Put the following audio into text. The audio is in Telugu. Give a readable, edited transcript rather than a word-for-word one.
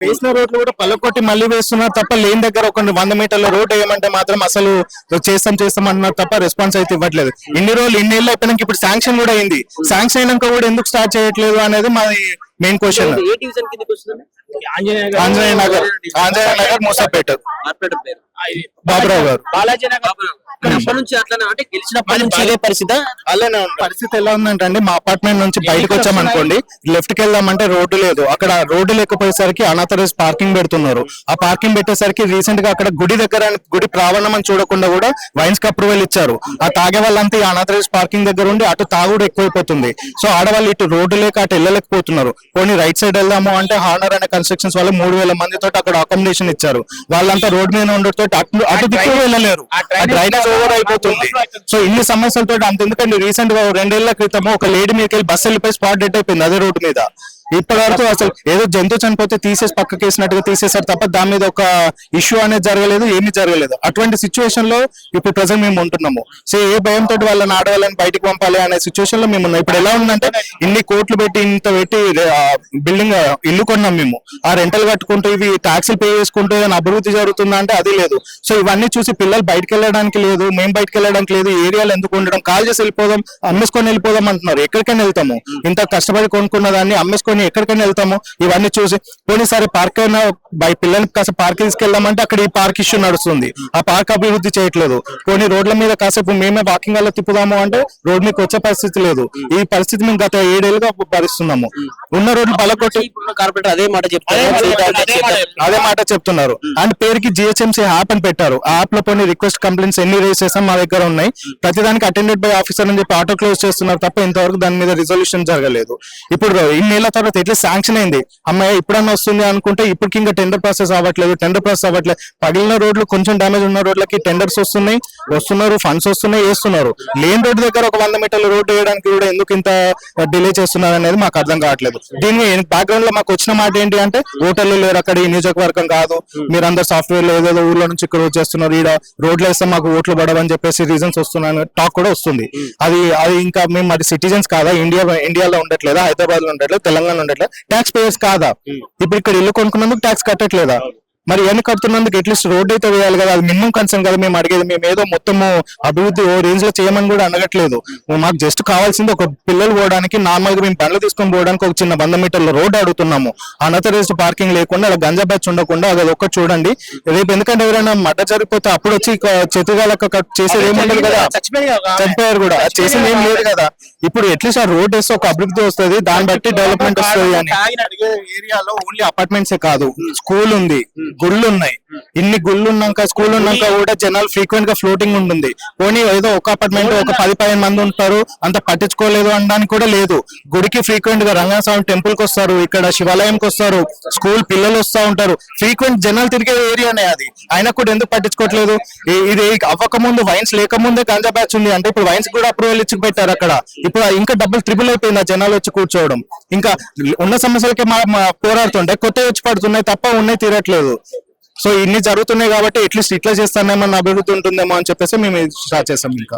వేసిన రోడ్లు కూడా పల్లకొట్టి మళ్ళీ వేస్తున్నారు తప్ప లేని దగ్గర ఒక 100 మీటర్ల రోడ్ వేయమంటే మాత్రం అసలు చేస్తాం అంటున్నారు తప్ప రెస్పాన్స్ అయితే ఇవ్వట్లేదు. ఇన్ని రోజులు ఇన్ని ఏళ్ళు అయిపోయినాక ఇప్పుడు శాంక్షన్ కూడా అయింది. శాంక్షన్ అయినాక కూడా ఎందుకు స్టార్ట్ చేయట్లేదు అనేది మాది మెయిన్ క్వశ్చన్. ఆంజనేయ నగర్ మూసాపేట బాబురావు గారు పరిస్థితి ఎలా ఉందంటే మా అపార్ట్మెంట్ నుంచి బయటకు వచ్చామనుకోండి, లెఫ్ట్ కి వెళ్దామంటే రోడ్డు లేదు. అక్కడ రోడ్డు లేకపోయేసరికి అనాథరైజ్ పార్కింగ్ పెడుతున్నారు. ఆ పార్కింగ్ పెట్టేసరికి రీసెంట్ గా అక్కడ గుడి దగ్గర గుడి ప్రారంభం అని చూడకుండా కూడా వైన్స్ కి అప్రూవల్ ఇచ్చారు. ఆ తాగే వాళ్ళంతా ఈ అనాథరైజ్ పార్కింగ్ దగ్గర ఉండి అటు తాగుడు ఎక్కువైపోతుంది. సో ఆడవాళ్ళు ఇటు రోడ్డు లేక అటు వెళ్ళలేకపోతున్నారు. పోనీ రైట్ సైడ్ వెళ్దాము అంటే హానర్ అనే కన్స్ట్రక్షన్స్ వాళ్ళు 3000 మందితో అక్కడ అకామిడేషన్ ఇచ్చారు. వాళ్ళంతా రోడ్ మీద ఉండటంతో అటు దిక్కు వెళ్ళలేరు. డ్రైనేజ్ ఓవర్ అయిపోతుంది. సో ఇన్ని సమస్యలతో అంత ఎందుకంటే రీసెంట్ గా 2 ఏళ్ల క్రితం ఒక లేడీ మీదకి వెళ్ళి బస్సు వెళ్ళిపోయి స్పాట్ డెడ్ అయిపోయింది అదే రోడ్డు మీద. ఇప్పటి వరకు అసలు ఏదో జంతువు చనిపోతే తీసేసి పక్కకి వేసినట్టుగా తీసేసారు తప్ప దాని మీద ఒక ఇష్యూ అనేది జరగలేదు, ఏమీ జరగలేదు. అటువంటి సిచ్యువేషన్ లో ఇప్పుడు ప్రజెంట్ మేము ఉంటున్నాము. సో ఏ భయంతో వాళ్ళని ఆడవాళ్ళని బయటకు పంపాలి అనే సిచ్యువేషన్ లో మేము ఉన్నాం. ఇప్పుడు ఎలా ఉందంటే ఇన్ని కోట్లు పెట్టి ఇంత పెట్టి బిల్డింగ్ ఇల్లు కొన్నాం మేము. ఆ రెంటల్ కట్టుకుంటూ ఇవి ట్యాక్సులు పే చేసుకుంటూ ఏదైనా అభివృద్ధి జరుగుతుందా అంటే అది లేదు. సో ఇవన్నీ చూసి పిల్లలు బయటకు వెళ్ళడానికి లేదు, మేము బయటకు వెళ్ళడానికి లేదు, ఏరియాలో ఎందుకు ఉండడం, కాల్ చేసి వెళ్ళిపోదాం, అమ్మేసుకొని వెళ్ళిపోదాం అంటున్నారు. ఎక్కడికైనా వెళ్తాము, ఇంత కష్టపడి కొనుక్కున్న దాన్ని అమ్మేసుకొని ఎక్కడికైనా వెళ్తాము. ఇవన్నీ చూసి పోయినసారి పార్క్ అయినా పిల్లల్ని కాసేపు పార్క్ తీసుకెళ్దామంటే అక్కడ ఈ పార్క్ ఇష్యూ నడుస్తుంది. ఆ పార్క్ అభివృద్ధి చేయట్లేదు. కొన్ని రోడ్ల మీద కాసేపు మేమే వాకింగ్ అలా తిప్పుదాము అంటే రోడ్ మీకు వచ్చే పరిస్థితి లేదు. ఈ పరిస్థితి మేము గత 7 ఏళ్ళుగా భరిస్తున్నాము. ఉన్న రోడ్లు బలకొట్టి కార్పొరేటర్ అదే మాట చెప్తున్నారు. అండ్ పేరుకి జిహెచ్ఎంసీ యాప్ అని పెట్టారు. ఆ యాప్ లో కొన్ని రిక్వెస్ట్ కంప్లైంట్స్ ఎన్ని రేస్ చేసాం మా దగ్గర ఉన్నాయి. ప్రతిదానికి అటెండెడ్ బై ఆఫీసర్ అని చెప్పి ఆటో క్లోజ్ చేస్తున్నారు తప్ప ఇంతవరకు దాని మీద రిజల్యూషన్ జరగలేదు. ఇప్పుడు ఇన్నేళ్ల తర్వాత ఎట్లా శాంక్షన్ అయింది అమ్మాయి ఇప్పుడన్నా వస్తుంది అనుకుంటే ఇప్పటికి ఇంకా టెండర్ ప్రాసెస్ అవ్వట్లేదు. పగిలిన రోడ్లు కొంచెం డ్యామేజ్ ఉన్న రోడ్లకి టెండర్స్ వస్తున్నారు, ఫండ్స్ వస్తున్నాయి, వేస్తున్నారు. లేని రోడ్డు దగ్గర ఒక 100 మీటర్ల రోడ్డు వేయడానికి కూడా ఎందుకు ఇంత డిలే చేస్తున్నారు అనేది మాకు అర్థం కావట్లేదు. దీని బ్యాక్గ్రౌండ్ లో మాకు వచ్చిన మాట ఏంటి అంటే ఓటర్లు లేరు అక్కడ, ఈ నియోజకవర్గం కాదు, మీరందరూ సాఫ్ట్వేర్ లో ఏదేదో ఊర్లో నుంచి ఇక్కడ చేస్తున్నారు, ఈడ రోడ్లు వేస్తే మాకు ఓట్లు పడవని చెప్పేసి రీజన్స్ వస్తున్నాయని టాక్ కూడా వస్తుంది. అది ఇంకా మేము మరి సిటిజన్స్ కాదా, ఇండియాలో ఉండట్లేదా, హైదరాబాద్ లో ఉండట్లేదు, తెలంగాణ ఉండట్లేదు, ట్యాక్స్ పేయర్స్ కాదా? ఇప్పుడు ఇక్కడ ఇల్లు కొనుక్కున్నందుకు ట్యాక్స్ కట్టట్లేదా? మరి ఇవన్నీ కడుతున్నందుకు అట్లీస్ట్ రోడ్ అయితే వేయాలి కదా. అది మినిమం కన్సర్న్ కదా మేము అడిగేది. మేము ఏదో మొత్తము అభివృద్ధి ఓ రేంజ్ లో చేయమని కూడా అడగట్లేదు. మాకు జస్ట్ కావాల్సింది ఒక పిల్లలు పోవడానికి, నార్మల్ గా మేము బండ్లు తీసుకొని పోవడానికి ఒక చిన్న 100 మీటర్ల రోడ్ అడుగుతున్నాము. అన్అథరైజ్డ్ పార్కింగ్ లేకుండా అలా గంజా బ్యాచ్ ఉండకుండా అది ఒక్కటి చూడండి. రేపు ఎందుకంటే ఎవరైనా మడ్డ జరిగిపోతే అప్పుడు వచ్చి చెతుగాలకు చేసేది ఏముండదు కదా, చనిపోయారు కూడా, చేసేది ఏం లేదు కదా. ఇప్పుడు అట్లీస్ట్ ఆ రోడ్ వేస్తే ఒక అభివృద్ధి వస్తుంది, దాన్ని బట్టి డెవలప్మెంట్ వస్తుంది. అని ఏరియాలో ఓన్లీ అపార్ట్మెంట్సే కాదు, స్కూల్ ఉంది, గుళ్ళు ఉన్నాయి. ఇన్ని గుళ్ళు ఉన్నాక స్కూల్ ఉన్నాక కూడా జనాలు ఫ్రీక్వెంట్ గా ఫ్లోటింగ్ ఉంటుంది. పోనీ ఏదో ఒక అపార్ట్మెంట్ ఒక 10-15 మంది ఉంటారు, అంత పట్టించుకోలేదు అనడానికి కూడా లేదు. గుడికి ఫ్రీక్వెంట్ గా రంగస్వామి టెంపుల్ కి వస్తారు, ఇక్కడ శివాలయంకి వస్తారు, స్కూల్ పిల్లలు వస్తూ ఉంటారు. ఫ్రీక్వెంట్ జనాలు తిరిగే ఏరియానే అది. అయినా కూడా ఎందుకు పట్టించుకోవట్లేదు? ఇది అవ్వకముందు వైన్స్ లేకముందే గంజా బ్యాచ్ ఉంది అంటే ఇప్పుడు వైన్స్ కూడా అప్రూవల్ ఇచ్చి పెట్టారు అక్కడ. ఇప్పుడు ఇంకా డబ్బులు ట్రిపుల్ అయిపోయింది ఆ జనాలు వచ్చి కూర్చోవడం. ఇంకా ఉన్న సమస్యలకి పోరాడుతుంటే కొత్తవి వచ్చి పడుతున్నాయి తప్ప ఉన్నాయి తీరట్లేదు. సో ఇన్ని జరుగుతున్నాయి కాబట్టి అట్లీస్ట్ ఇట్లా చేస్తానేమో అభివృద్ధి ఉంటుందేమో అని చెప్పేసి మేము స్టార్ట్ చేస్తాం ఇంకా.